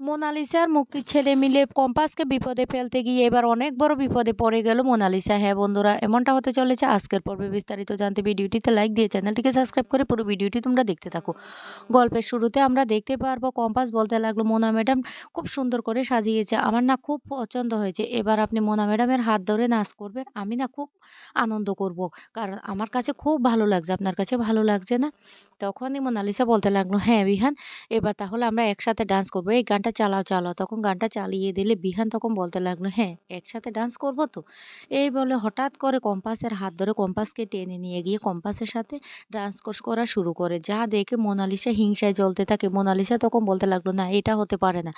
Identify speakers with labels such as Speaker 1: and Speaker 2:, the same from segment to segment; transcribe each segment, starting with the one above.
Speaker 1: Mona Lisa আর মুক্তির ছেলে মিলে কম্পাসকে বিপদে ফেলতে গিয়ে এবার অনেক বড় বিপদে পড়ে গেল মোনালিসা। হ্যাঁ বন্ধুরা, এমনটা হতে চলেছে আজকের পর্বে। বিস্তারিত জানতে ভিডিওটিতে লাইক দিয়ে চ্যানেলটিকে সাবস্ক্রাইব করে পুরো ভিডিওটি তোমরা দেখতে থাকো। গল্পের শুরুতে আমরা দেখতে পারবো কম্পাস বলতে লাগলো, মোনা ম্যাডাম খুব সুন্দর করে সাজিয়েছে, আমার না খুব পছন্দ হয়েছে। এবার আপনি মোনা ম্যাডামের হাত ধরে নাচ করবেন, আমি না খুব আনন্দ করব, কারণ আমার কাছে খুব ভালো লাগছে, আপনার কাছে ভালো লাগছে না? তখনই মোনালিসা বলতে লাগলো, হ্যাঁ বিহান, এবার তাহলে আমরা একসাথে ডান্স করবো, এই গানটা চালাও চালাও। তখন গানটা চালিয়ে দিলে বিহান তখন বলতে লাগলো, হ্যাঁ একসাথে ডান্স করবো তো। এই বলে হঠাৎ করে কম্পাসের হাত ধরে কম্পাসকে টেনে নিয়ে গিয়ে কম্পাসের সাথে ডান্স করা শুরু করে, যা দেখে মোনালিসা হিংসায় জ্বলতে থাকে। মোনালিসা তখন বলতে লাগলো, না এটা হতে পারে না,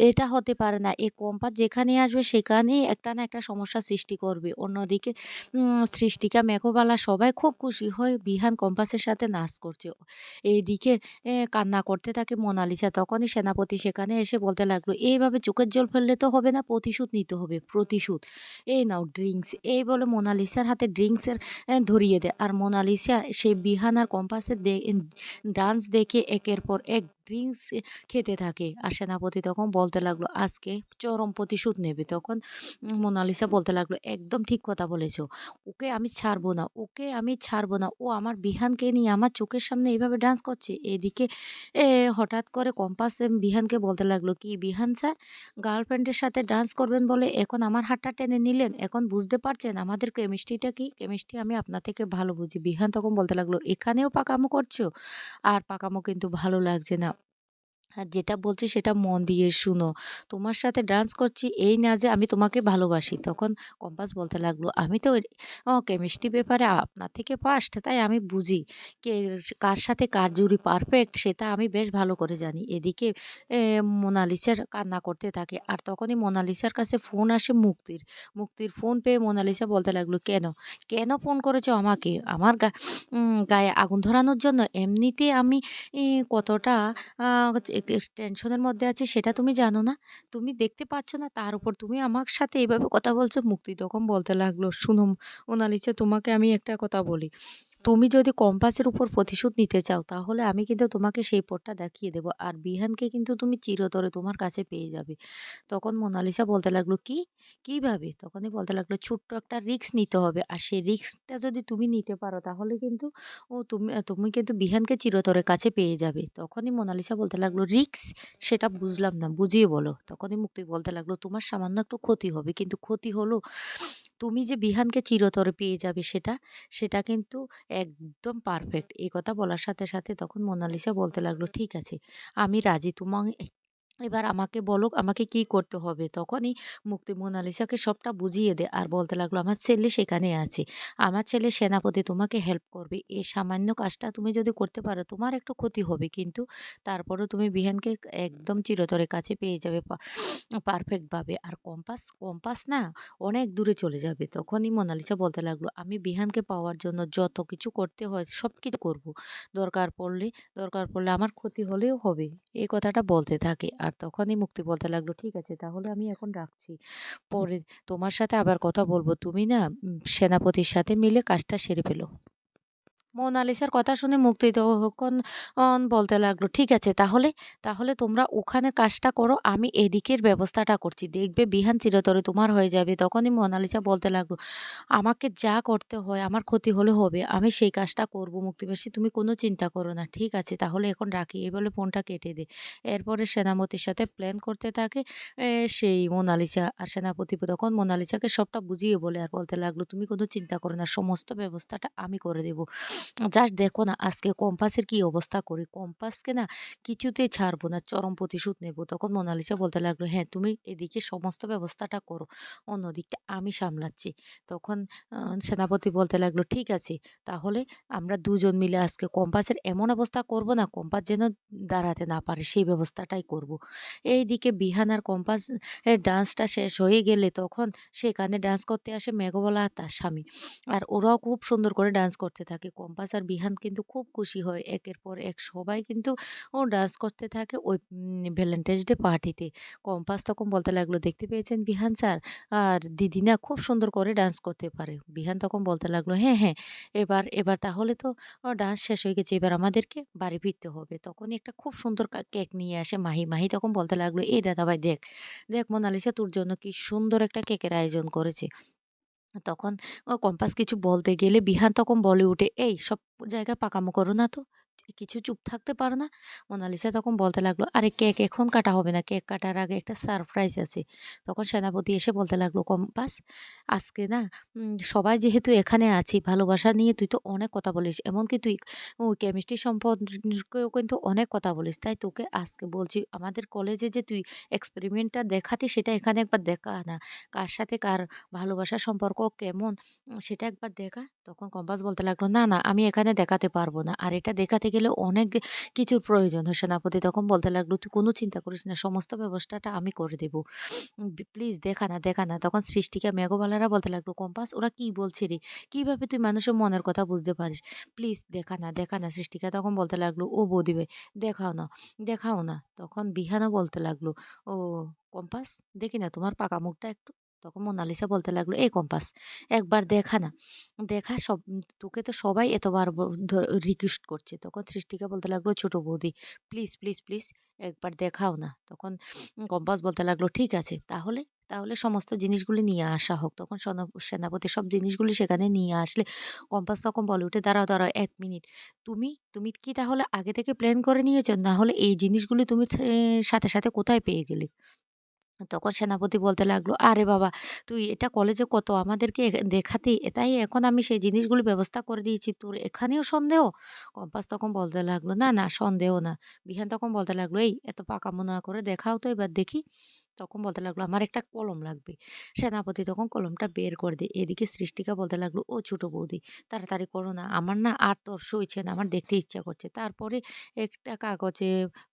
Speaker 1: এটা হতে পারে না, এই কম্পাস যেখানে আসবে সেখানেই একটা না একটা সমস্যা সৃষ্টি করবে। অন্যদিকে সৃষ্টিকা মেঘবালা সবাই খুব খুশি হয় বিহান কম্পাসের সাথে নাচ করছে। এইদিকে কান্না করতে থাকে মোনালিসা। তখনই সেনাপতি সেখানে এসে বলতে লাগলো, এইভাবে চোখের জল ফেললে তো হবে না, প্রতিশোধ নিতে হবে, প্রতিশোধ। এই নাও ড্রিঙ্কস। এই বলে মোনালিসার হাতে ড্রিঙ্কসের ধরিয়ে দেয়। আর মোনালিসা সেই বিহান আর কম্পাসের ডান্স দেখে একের পর এক ড্রিঙ্কস খেতে থাকে। আর সেনাপতি তখন বলতে লাগলো, আজকে চরম প্রতিশোধ নেবে। তখন মোনালিসা বলতে লাগলো, একদম ঠিক কথা বলেছ, ওকে আমি ছাড়বো না, ওকে আমি ছাড়বো না, ও আমার বিহানকে নিয়ে আমার চোখের সামনে এইভাবে ডান্স করছে। এদিকে এ হঠাৎ করে কম্পাস বিহানকে বলতে লাগলো, কি বিহান স্যার, গার্লফ্রেন্ডের সাথে ডান্স করবেন বলে এখন আমার হাতটা টেনে নিলেন, এখন বুঝতে পারছেন আমাদের কেমিস্ট্রিটা কি? কেমিস্ট্রি আমি আপনার থেকে ভালো বুঝি। বিহান তখন বলতে লাগলো, এখানেও পাকামো করছো? আর পাকামো কিন্তু ভালো লাগছে না। আর যেটা বলছি সেটা মন দিয়ে শুনো। তোমার সাথে ডান্স করছি এই না যে আমি তোমাকে ভালোবাসি। তখন কম্পাস বলতে লাগলো, আমি তো কেমিস্ট্রি পেপারে আপনার থেকে ফার্স্ট, তাই আমি বুঝি কে কার সাথে কার জুড়ি পারফেক্ট সেটা আমি বেশ ভালো করে জানি। এদিকে মোনালিসার কান্না করতে থাকে। আর তখনই মোনালিসার কাছে ফোন আসে মুক্তির। মুক্তির ফোন পেয়ে মোনালিসা বলতে লাগলো, কেন? কেন ফোন করেছো আমাকে? আমার গায়ে আগুন ধরানোর জন্য? এমনিতে আমি কতটা আ টেনশনের মধ্যে আছি সেটা তুমি জানো না? তুমি দেখতে পাচ্ছ না? তার উপর তুমি আমার সাথে এভাবে কথা বলছো। মুক্তি তখন বলতে লাগলো, "শুনো মোনালিসা, তোমাকে আমি একটা কথা বলি। তুমি যদি কম্পাসের উপর প্রতিশোধ নিতে চাও তাহলে আমি কিন্তু তোমাকে সেই পথটা দেখিয়ে দেব। আর বিহানকে কিন্তু তুমি চিরতরে তোমার কাছে পেয়ে যাবে।" তখন মোনালিসা বলতে লাগলো, "কি? কিভাবে?" তখনই বলতে লাগলো, "ছোট্ট একটা রিস্ক নিতে হবে। আর সেই রিস্কটা যদি তুমি নিতে পারো তাহলে কিন্তু তুমি কিন্তু বিহানকে চিরতরে কাছে পেয়ে যাবে।" তখনই মোনালিসা বলতে লাগলো, "রিস্ক? সেটা বুঝলাম না, বুঝিয়ে বলো।" তখনই মুক্তি বলতে লাগলো, "তোমার সামান্য একটু ক্ষতি হবে। কিন্তু ক্ষতি হলো, তুমি যে বিহানকে চিরতরে পেয়ে যাবে সেটা কিন্তু একদম পারফেক্ট।" এই কথা বলার সাথে, সাথে তখন মোনালিসা বলতে লাগলো, "ঠিক আছে, আমি রাজি। এবার আমাকে বলো আমাকে কি করতে হবে?" তখনই মুক্তি মোনালিসাকে সবটা বুঝিয়ে দেয় আর বলতে লাগলো, "আমার ছেলে সেখানে আছে। আমার ছেলে সেনাপতি তোমাকে হেল্প করবে। এই সামান্য কাজটা তুমি যদি করতে পারো তোমার একটু ক্ষতি হবে, কিন্তু তারপরেও তুমি বিহানকে একদম চিরতরে কাছে পেয়ে যাবে পারফেক্ট ভাবে। আর কম্পাস না অনেক দূরে চলে যাবে।" তখনই মোনালিসা বলতে লাগলো, "আমি বিহানকে পাওয়ার জন্য যত কিছু করতে হয় সবকিছু করব। দরকার পড়লে দরকার পড়লে আমার ক্ষতি হলেও হবে।" এই কথাটা বলতে থাকে। আর তখনই মুক্তি বলতে লাগলো, "ঠিক আছে তাহলে আমি এখন রাখছি। পরে তোমার সাথে আবার কথা বলব। তুমি না সেনাপতির সাথে মিলে কাজটা সেরে ফেলো।" মোনালিসার কথা শুনে মুক্তি তখন বলতে লাগলো, "ঠিক আছে তাহলে, তাহলে তোমরা ওখানে কাজটা করো, আমি এদিকের ব্যবস্থাটা করছি। দেখবে বিহান চিরতরে তোমার হয়ে যাবে।" তখনই মোনালিসা বলতে লাগলো, "আমাকে যা করতে হয় আমার ক্ষতি হলে হবে। আমি সেই কাজটা করব মুক্তিবাসী, তুমি কোনো চিন্তা করো না। ঠিক আছে তাহলে এখন রাখি।" এই বলে ফোনটা কেটে দেয়। এরপরে সেনাপতির সাথে প্ল্যান করতে থাকে সেই মোনালিসা। আর সেনাপতি তখন মোনালিসাকে সবটা বুঝিয়ে বলে আর বলতে লাগলো, "তুমি কোনো চিন্তা করো না। সমস্ত ব্যবস্থাটা আমি করে দেব। জাস্ট দেখো না আজকে কম্পাসের কি অবস্থা করি। কম্পাসকে না কিছুতেই ছাড়বো না। চরম প্রতিশোধ নেব।" তখন মোনালিসা বলতে লাগলো, "হ্যাঁ, তুমি এদিকে সমস্ত ব্যবস্থাটা করো। অন্য দিকটা আমি সামলাচ্ছি।" তখন আ সেনাপতি বলতে লাগলো, "ঠিক আছে। তাহলে আমরা দুজন মিলে আজকে কম্পাসের এমন অবস্থা করব না কম্পাস যেন দাঁড়াতে না পারে সেই ব্যবস্থাটাই করব।" এইদিকে বিহান আর কম্পাস এর ডান্সটা শেষ হয়ে গেলে তখন সেখানে ডান্স করতে আসে মেঘবালা আর তার স্বামী। আর ওরাও খুব সুন্দর করে ডান্স করতে থাকে। কম্পাস আর বিহান কিন্তু খুব খুশি হয়। একের পর এক সবাই কিন্তু ও ডান্স করতে থাকে ওই ভ্যালেন্টাইন্স ডে পার্টিতে। কম্পাস তখন বলতে লাগলো, "দেখতে পেয়েছেন বিহান স্যার আর দিদি না খুব সুন্দর করে ডান্স করতে পারে।" বিহান তখন বলতে লাগলো, "হ্যাঁ, হ্যাঁ, এবার তাহলে তো ডান্স শেষ হয়ে গেছে। এবার আমাদেরকে বাড়ি ফিরতে হবে।" তখনই একটা খুব সুন্দর কেক নিয়ে আসে মাহি। মাহি তখন বলতে লাগলো, "এই দাদাভাই দেখ, দেখ মোনালিসা তোর জন্য কি সুন্দর একটা কেকের আয়োজন করেছে।" তখন কম্পাস কিছু বলতে গেলে বিহান তখন বলে উঠে, "এই সব জায়গায় পাকামো করো না তো। কিছু চুপ থাকতে পারো না?" মোনালিসা তখন বলতে লাগলো, "আরে কেক এখন কাটা হবে না। কেক কাটার আগে একটা সারপ্রাইজ আছে।" তখন সেনাপতি এসে বলতে লাগলো, "কম্পাস আজকে না সবাই যেহেতু এখানে আছি ভালোবাসা নিয়ে তুই তো অনেক কথা বলিস। এমনকি তুই কেমিস্ট্রি সম্পর্কেও কিন্তু অনেক কথা বলিস। তাই তোকে আজকে বলছি আমাদের কলেজে যে তুই এক্সপেরিমেন্টটা দেখাতি সেটা এখানে একবার দেখা না। কার সাথে কার ভালোবাসার সম্পর্ক কেমন সেটা একবার দেখা।" তখন কম্পাস বলতে লাগলো, "না, না আমি এখানে দেখাতে পারব না। আর এটা দেখাতে গেলে অনেক কিছুর প্রয়োজন হয়।" সেনাপতি তখন বলতে লাগলো, "তুই কোনো চিন্তা করিস না। সমস্ত ব্যবস্থাটা আমি করে দেব। প্লিজ দেখা না, দেখা না।" তখন সৃষ্টিকা মেঘবালারা বলতে লাগলো, "কম্পাস ওরা কি বলছে রে? কিভাবে তুই মানুষের মনের কথা বুঝতে পারিস? প্লিজ দেখা না, দেখা না।" সৃষ্টিকা তখন বলতে লাগলো, "ও বৌদি ভাই দেখাও না, দেখাও না।" তখন বিহানও বলতে লাগলো, "ও কম্পাস দেখি না তোমার পাকা মুখটা একটু।" তখন মোনালিসা বলতে লাগলো, "এই কম্পাস একবার দেখা না। দেখা সব তোকে তো সবাই এতবার রিকোয়েস্ট করছে।" তখন সৃষ্টিকা বলতে লাগলো, "ছোট বৌদি প্লিজ, প্লিজ, প্লিজ একবার দেখাও না।" তখন কম্পাস বলতে লাগলো, "ঠিক আছে তাহলে, তাহলে সমস্ত জিনিসগুলি নিয়ে আসা হোক।" তখন সেনাপতি সব জিনিসগুলি সেখানে নিয়ে আসলে কম্পাস তখন বলে উঠে, "দাঁড়াও, দাঁড়াও ১ মিনিট। তুমি কি তাহলে আগে থেকে প্ল্যান করে নিয়েছো? না হলে এই জিনিসগুলি তুমি সাথে, সাথে কোথায় পেয়ে গেলে?" তখন সেনাপতি বলতে লাগলো, "আরে বাবা তুই এটা কলেজে কত আমাদেরকে দেখাতি, তাই এখন আমি সেই জিনিসগুলো ব্যবস্থা করে দিয়েছি। তোর এখানেও সন্দেহ?" কম্পাস তখন বলতে লাগলো, "না, না সন্দেহ না।" বিহান তখন বলতে লাগলো, "এই এত পাকামো না করে দেখাও তো এবার দেখি।" তখন বলতে লাগলো, "আমার একটা কলম লাগবে।" সেনাপতি তখন কলমটা বের করে দেয়। এদিকে সৃষ্টিকা বলতে লাগলো, "ও ছোট বৌদি তাড়াতাড়ি করো না। আমার না আর তর সইছে না। আমার দেখতে ইচ্ছা করছে।" তারপরে একটা কাগজে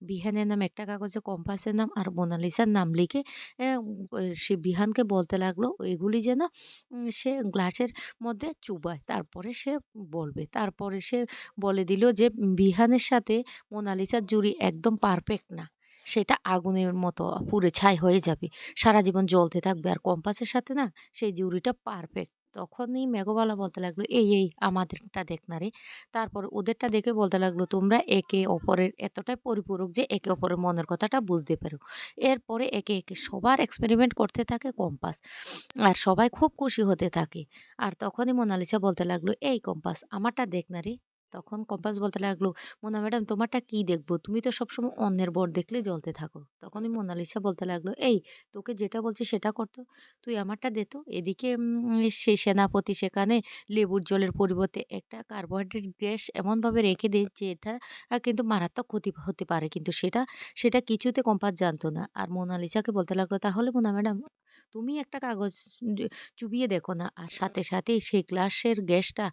Speaker 1: বিহানের নাম, একটা কাগজে কম্পাসের নাম আর মোনালিসার নাম লিখে সে বিহানকে বলতে লাগলো এগুলি যেন সে গ্লাসের মধ্যে চুবায়। তারপরে সে বলবে। তারপরে সে বলে দিল যে বিহানের সাথে মোনালিসার জুড়ি একদম পারফেক্ট না। সেটা আগুনের মতো পুড়ে ছাই হয়ে যাবে। সারা জীবন জ্বলতে থাকবে। আর কম্পাসের সাথে না সেই জুড়িটা পারফেক্ট। তখনই মেঘবালা বলতে লাগলো, "এই আমাদেরটা দেখ না রে।" তারপর ওদেরটা দেখে বলতে লাগলো, "তোমরা একে অপরের এতটাই পরিপূরক যে একে অপরের মনের কথাটা বুঝতে পারো।" এরপরে একে, একে সবার এক্সপেরিমেন্ট করতে থাকে কম্পাস। আর সবাই খুব খুশি হতে থাকে। আর তখনই মোনালিসা বলতে লাগলো, "এই কম্পাস আমারটা দেখ না রে।" তখন কম্পাস বলতে লাগলো, "মোনা ম্যাডাম তোমারটা কি দেখবো? তুমি তো সবসময় অন্যের বর দেখলে জ্বলতে থাকো।" তখনই মোনালিসা বলতে লাগলো, "এই তোকে যেটা বলছি সেটা কর তো। তুই আমারটা দে তো।" এদিকে সেই সেনাপতি সেখানে লেবুর জলের পরিবর্তে একটা কার্বোহাইড্রেট গ্যাস এমনভাবে রেখে দেয় যে এটা কিন্তু মারাত্মক ক্ষতি হতে পারে। কিন্তু সেটা কিছুতে কম্পাস জানতো না। আর মোনালিসাকে বলতে লাগলো, "তাহলে মোনা ম্যাডাম তুমি একটা কাগজ ডে চুবিয়ে দেখো না।" আর সাথে সাথেই সেই গ্লাসের গ্যাসটা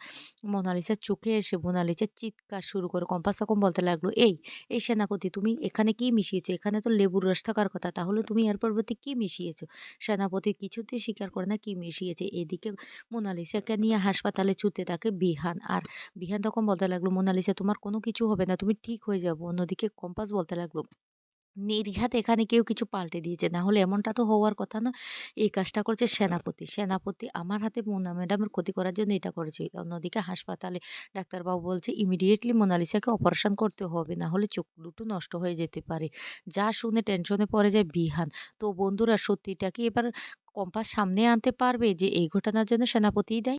Speaker 1: মোনালিসার চোখে এসে মোনালিসা চিৎকার শুরু করে। কম্পাস তখন বলতে লাগলো, এই সেনাপতি তুমি এখানে কি মিশিয়েছো? এখানে তো লেবুর রস থাকার কথা। তাহলে তুমি এর পরিবর্তে কি মিশিয়েছো?" সেনাপতি কিছুতেই স্বীকার করে না কি মিশিয়েছে। এদিকে মোনালিসাকে নিয়ে হাসপাতালে ছুটতে থাকে বিহান। আর বিহান তখন বলতে লাগলো, "মোনালিসা তোমার কোনো কিছু হবে না। তুমি ঠিক হয়ে যাবো।" অন্যদিকে কম্পাস বলতে লাগলো, নির্ঘাত এখানে কেউ কিছু পাল্টে দিয়েছে। না হলে এমনটা তো হওয়ার কথা না। এই কাজটা করেছে সেনাপতি। সেনাপতি আমার হাতে মোনা ম্যাডামের ক্ষতি করার জন্য এটা করেছে। অন্যদিকে হাসপাতালে ডাক্তারবাবু বলছে ইমিডিয়েটলি মোনালিসাকে অপারেশন করতে হবে। না হলে চোখ দুটো নষ্ট হয়ে যেতে পারে। যা শুনে টেনশনে পড়ে যায় বিহান। তো বন্ধুরা সত্যিটা কি এবার কম্পাস সামনে আনতে পারবে যে এই ঘটনার জন্য সেনাপতিই দায়ী?